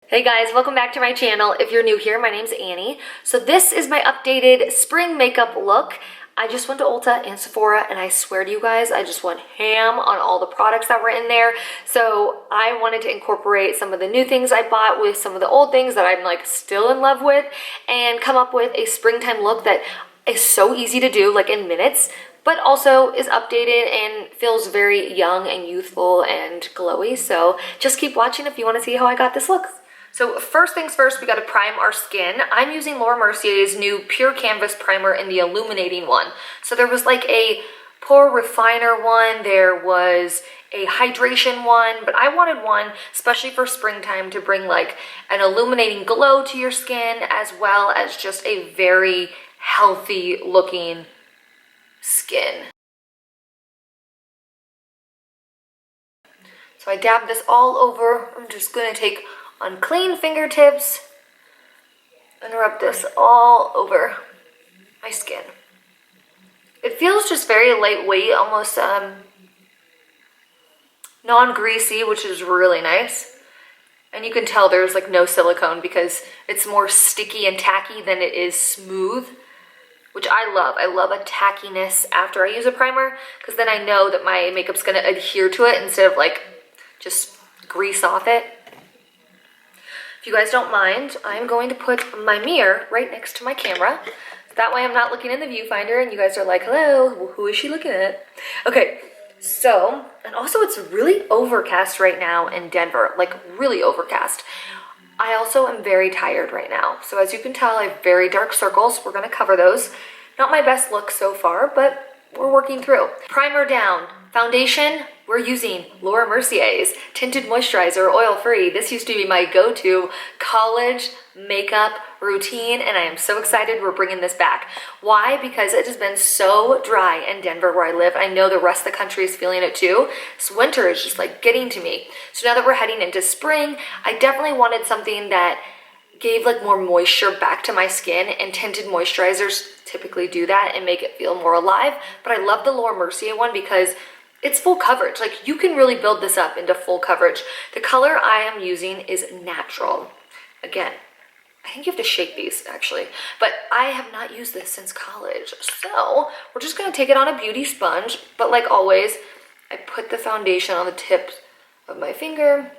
Hey guys, welcome back to my channel. If you're new here, my name's Annie. So this is my updated spring makeup look. I just went to Ulta and Sephora and I swear to you guys, I just went ham on all the products that were in there. So I wanted to incorporate some of the new things I bought with some of the old things that I'm like still in love with and come up with a springtime look that is so easy to do, like in minutes, but also is updated and feels very young and youthful and glowy. So just keep watching if you want to see how I got this look. So first things first, we got to prime our skin. I'm using Laura Mercier's new Pure Canvas Primer in the Illuminating one. So there was like a Pore Refiner one, there was a hydration one, but I wanted one, especially for springtime, to bring like an illuminating glow to your skin as well as just a very healthy looking skin. So I dab this all over. I'm just going to take on clean fingertips and rub this all over my skin. It feels just very lightweight, almost non-greasy, which is really nice. And you can tell there's like no silicone because it's more sticky and tacky than it is smooth, which I love. I love a tackiness after I use a primer because then I know that my makeup's gonna adhere to it instead of like just grease off it. If you guys don't mind, I'm going to put my mirror right next to my camera. That way I'm not looking in the viewfinder and you guys are like, hello, who is she looking at? Okay, so, and also it's really overcast right now in Denver, like really overcast. I also am very tired right now. So as you can tell, I have very dark circles. We're gonna cover those. Not my best look so far, but we're working through. Primer down. Foundation, we're using Laura Mercier's Tinted Moisturizer, oil-free. This used to be my go-to college makeup routine, and I am so excited we're bringing this back. Why? Because it has been so dry in Denver where I live. I know the rest of the country is feeling it too. So winter is just like getting to me. So now that we're heading into spring, I definitely wanted something that gave like more moisture back to my skin, and tinted moisturizers typically do that and make it feel more alive. But I love the Laura Mercier one because it's full coverage. Like you can really build this up into full coverage. The color I am using is Natural. Again, I think you have to shake these actually, but I have not used this since college. So we're just gonna take it on a beauty sponge, but like always, I put the foundation on the tip of my finger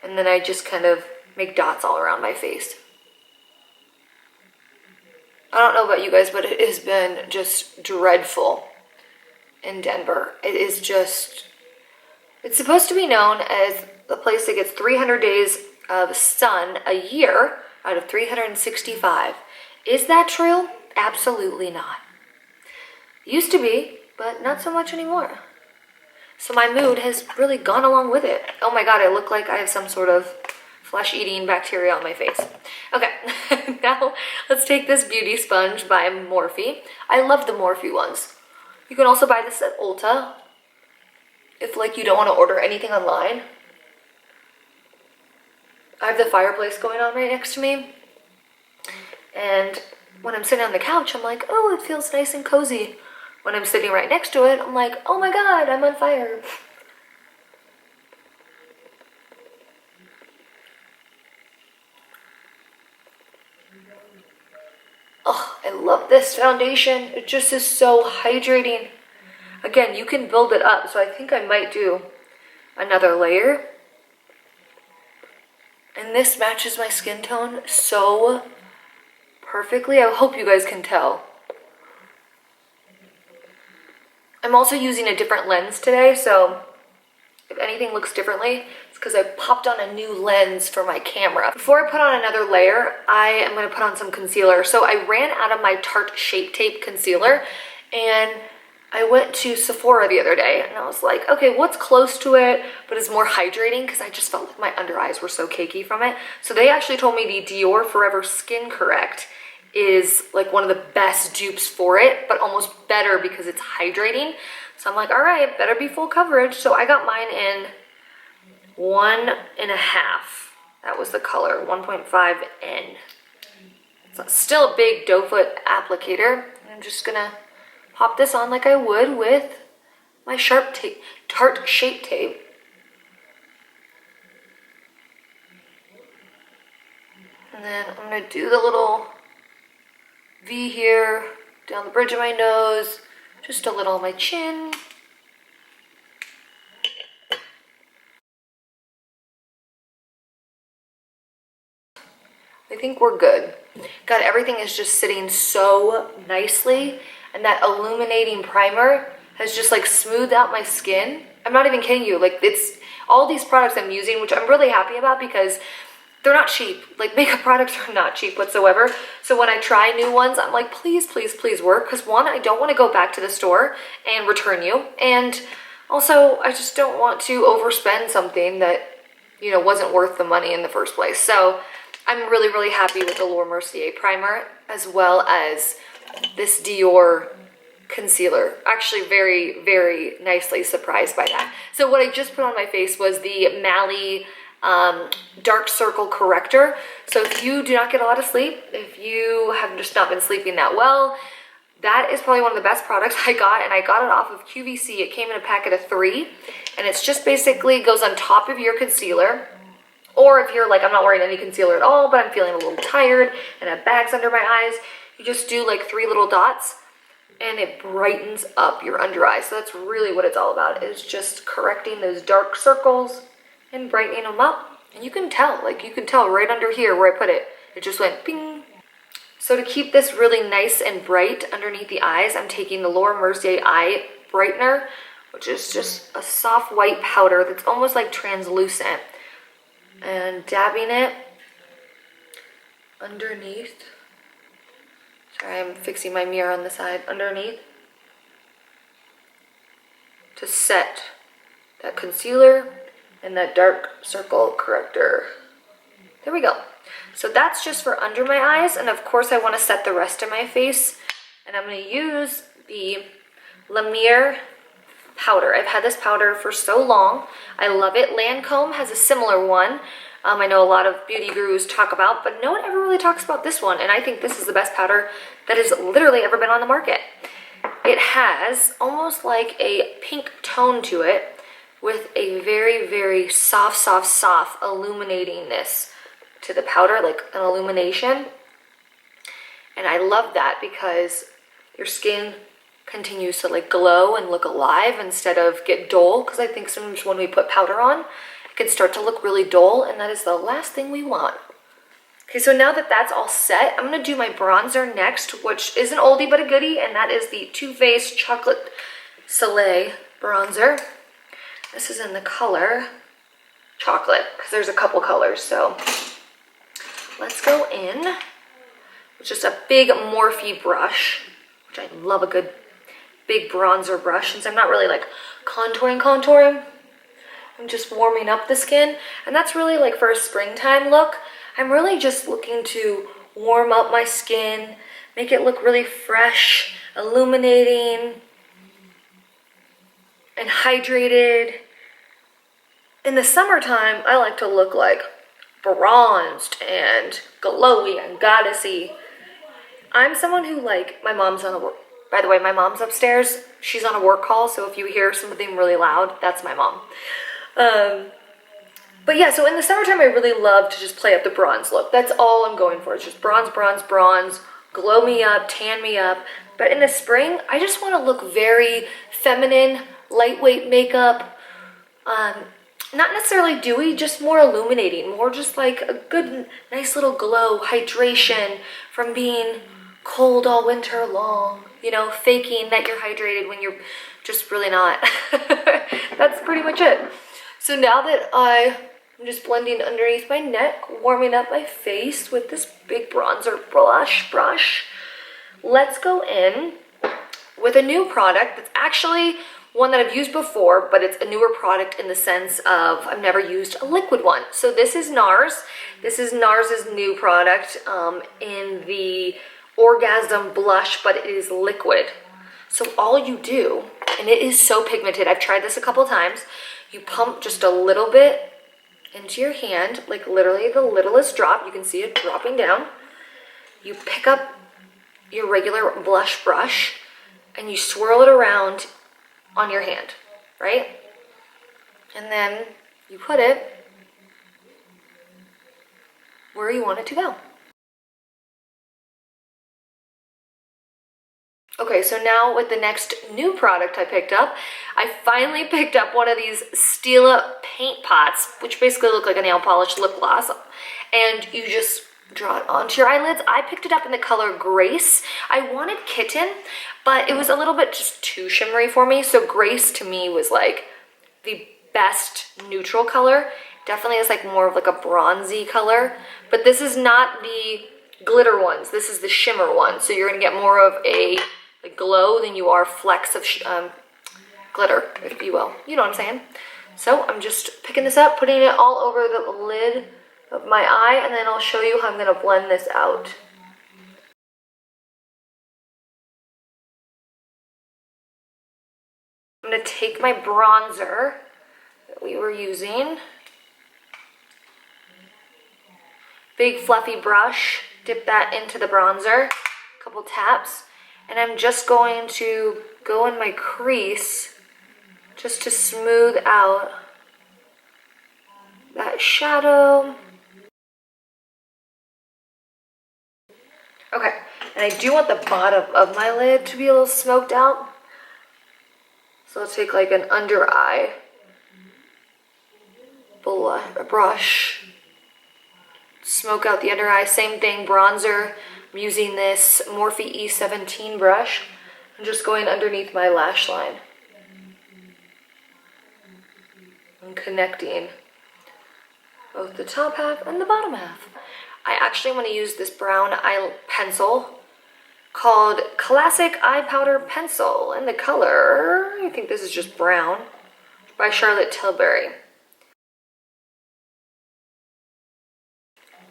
and then I just kind of make dots all around my face. I don't know about you guys, but it has been just dreadful in Denver. It is just, it's supposed to be known as the place that gets 300 days of sun a year out of 365. Is that true? Absolutely not. Used to be, but not so much anymore. So my mood has really gone along with it. Oh my God, I look like I have some sort of flesh-eating bacteria on my face. Okay, now let's take this beauty sponge by Morphe. I love the Morphe ones. You can also buy this at Ulta if like you don't want to order anything online. I have the fireplace going on right next to me. And when I'm sitting on the couch, I'm like, oh, it feels nice and cozy. When I'm sitting right next to it, I'm like, oh my God, I'm on fire. Oh, I love this foundation. It just is so hydrating. Again, you can build it up, so I think I might do another layer. And this matches my skin tone so perfectly. I hope you guys can tell. I'm also using a different lens today, so if anything looks differently, it's because I popped on a new lens for my camera. Before I put on another layer, I am going to put on some concealer. So I ran out of my Tarte Shape Tape concealer, and I went to Sephora the other day, and I was like, okay, what's close to it, but is more hydrating, because I just felt like my under eyes were so cakey from it. So they actually told me the DIOR Forever Skin Correct is like one of the best dupes for it, but almost better because it's hydrating. So I'm like, all right, better be full coverage. So I got mine in 1.5. That was the color, 1.5N. So it's still a big doe foot applicator. I'm just gonna pop this on like I would with my Tarte Shape Tape. And then I'm gonna do the little V here, down the bridge of my nose, just a little on my chin. I think we're good. God, everything is just sitting so nicely, and that illuminating primer has just like smoothed out my skin. I'm not even kidding you. Like, it's all these products I'm using, which I'm really happy about because they're not cheap. Like, makeup products are not cheap whatsoever. So when I try new ones, I'm like, please, please, please work. Because one, I don't want to go back to the store and return you. And also, I just don't want to overspend something that, you know, wasn't worth the money in the first place. So I'm really, really happy with the Laura Mercier primer, as well as this DIOR concealer. Actually very, very nicely surprised by that. So what I just put on my face was the Mally dark circle corrector. So if you do not get a lot of sleep, if you have just not been sleeping that well, that is probably one of the best products I got, and I got it off of QVC. It came in a packet of 3, and it's just basically goes on top of your concealer. Or if you're like, I'm not wearing any concealer at all, but I'm feeling a little tired and have bags under my eyes, you just do like 3 little dots and it brightens up your under eyes. So that's really what it's all about, is just correcting those dark circles and brightening them up. And you can tell, like you can tell right under here where I put it, it just went ping. So to keep this really nice and bright underneath the eyes, I'm taking the Laura Mercier Eye Brightener, which is just a soft white powder that's almost like translucent, and dabbing it underneath. Sorry, I'm fixing my mirror on the side. Underneath to set that concealer and that dark circle corrector. There we go. So that's just for under my eyes, and of course I want to set the rest of my face, and I'm going to use the MERCIER powder. I've had this powder for so long. I love it. Lancome has a similar one. I know a lot of beauty gurus talk about, but no one ever really talks about this one, and I think this is the best powder that has literally ever been on the market. It has almost like a pink tone to it with a very, very soft, soft, soft illuminatingness to the powder, like an illumination. And I love that because your skin continues to like glow and look alive instead of get dull, because I think sometimes when we put powder on, it can start to look really dull, and that is the last thing we want. Okay, so now that that's all set, I'm gonna do my bronzer next, which is an oldie but a goodie, and that is the Too Faced Chocolate Soleil bronzer. This is in the color chocolate, because there's a couple colors. So let's go in with just a big Morphe brush, which I love a good big bronzer brush, since I'm not really like contouring. I'm just warming up the skin, and that's really like for a springtime look. I'm really just looking to warm up my skin, make it look really fresh, illuminating, and hydrated. In the summertime, I like to look like bronzed and glowy and goddessy. I'm someone who, like, my mom's on a work. By the way, my mom's upstairs. She's on a work call, so if you hear something really loud, that's my mom. But yeah, so in the summertime, I really love to just play up the bronze look. That's all I'm going for. It's just bronze, bronze, bronze, glow me up, tan me up. But in the spring, I just want to look very feminine, lightweight makeup. Not necessarily dewy, just more illuminating, more just like a good, nice little glow, hydration from being cold all winter long, you know, faking that you're hydrated when you're just really not. That's pretty much it. So now that I'm just blending underneath my neck, warming up my face with this big bronzer brush, let's go in with a new product that's actually one that I've used before, but it's a newer product in the sense of I've never used a liquid one. So this is NARS. This is NARS's new product in the Orgasm blush, but it is liquid. So all you do, and it is so pigmented, I've tried this a couple times, you pump just a little bit into your hand, like literally the littlest drop. You can see it dropping down. You pick up your regular blush brush and you swirl it around on your hand, right? And then you put it where you want it to go. Okay, so now with the next new product I picked up, I finally picked up one of these STILLA paint pots, which basically look like a nail polish lip gloss. And you just draw it onto your eyelids. I picked it up in the color Grace. I wanted Kitten, but it was a little bit just too shimmery for me. So Grace to me was like the best neutral color. Definitely is like more of like a bronzy color, but this is not the glitter ones. This is the shimmer one. So you're gonna get more of a like glow than you are flecks of glitter, if you will. You know what I'm saying? So I'm just picking this up, putting it all over the lid of my eye, and then I'll show you how I'm gonna blend this out. I'm gonna take my bronzer that we were using, big fluffy brush, dip that into the bronzer, a couple taps, and I'm just going to go in my crease just to smooth out that shadow. Okay, and I do want the bottom of my lid to be a little smoked out. So I'll take like an under eye brush, smoke out the under eye. Same thing, bronzer. I'm using this Morphe E17 brush. I'm just going underneath my lash line and connecting both the top half and the bottom half. I actually want to use this brown eye pencil called Classic Eye Powder Pencil in the color, I think this is just brown, by Charlotte Tilbury.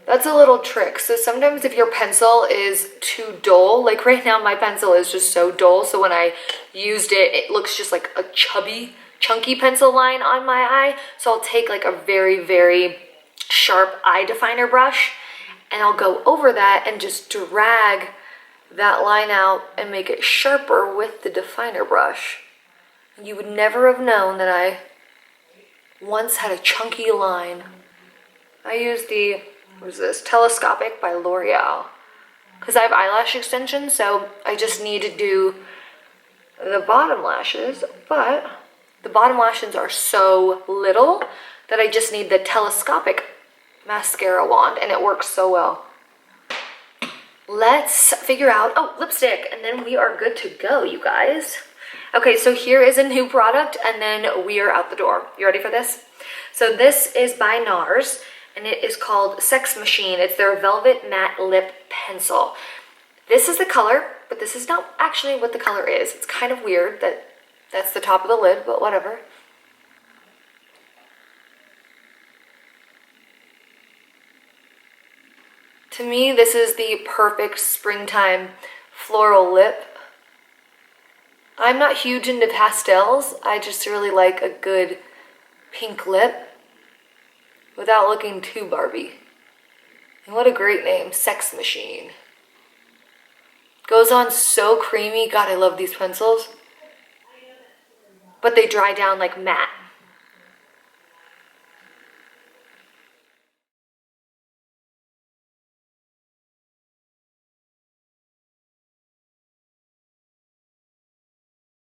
That's a little trick. So sometimes if your pencil is too dull, like right now my pencil is just so dull, so when I used it, it looks just like a chunky pencil line on my eye. So I'll take like a very, very sharp eye definer brush and I'll go over that and just drag that line out and make it sharper with the definer brush. You would never have known that I once had a chunky line. I used the, what is this, Telescopic by L'Oreal, because I have eyelash extensions, so I just need to do the bottom lashes, but the bottom lashes are so little that I just need the Telescopic mascara wand, and it works so well. Let's figure out, oh, lipstick, and then we are good to go, you guys. Okay, so here is a new product, and then we are out the door. You ready for this? So this is by NARS, and it is called Sex Machine. It's their Velvet Matte Lip Pencil. This is the color, but this is not actually what the color is. It's kind of weird that that's the top of the lid, but whatever. To me, this is the perfect springtime floral lip. I'm not huge into pastels. I just really like a good pink lip without looking too Barbie. And what a great name, Sex Machine. Goes on so creamy. God, I love these pencils. But they dry down like matte.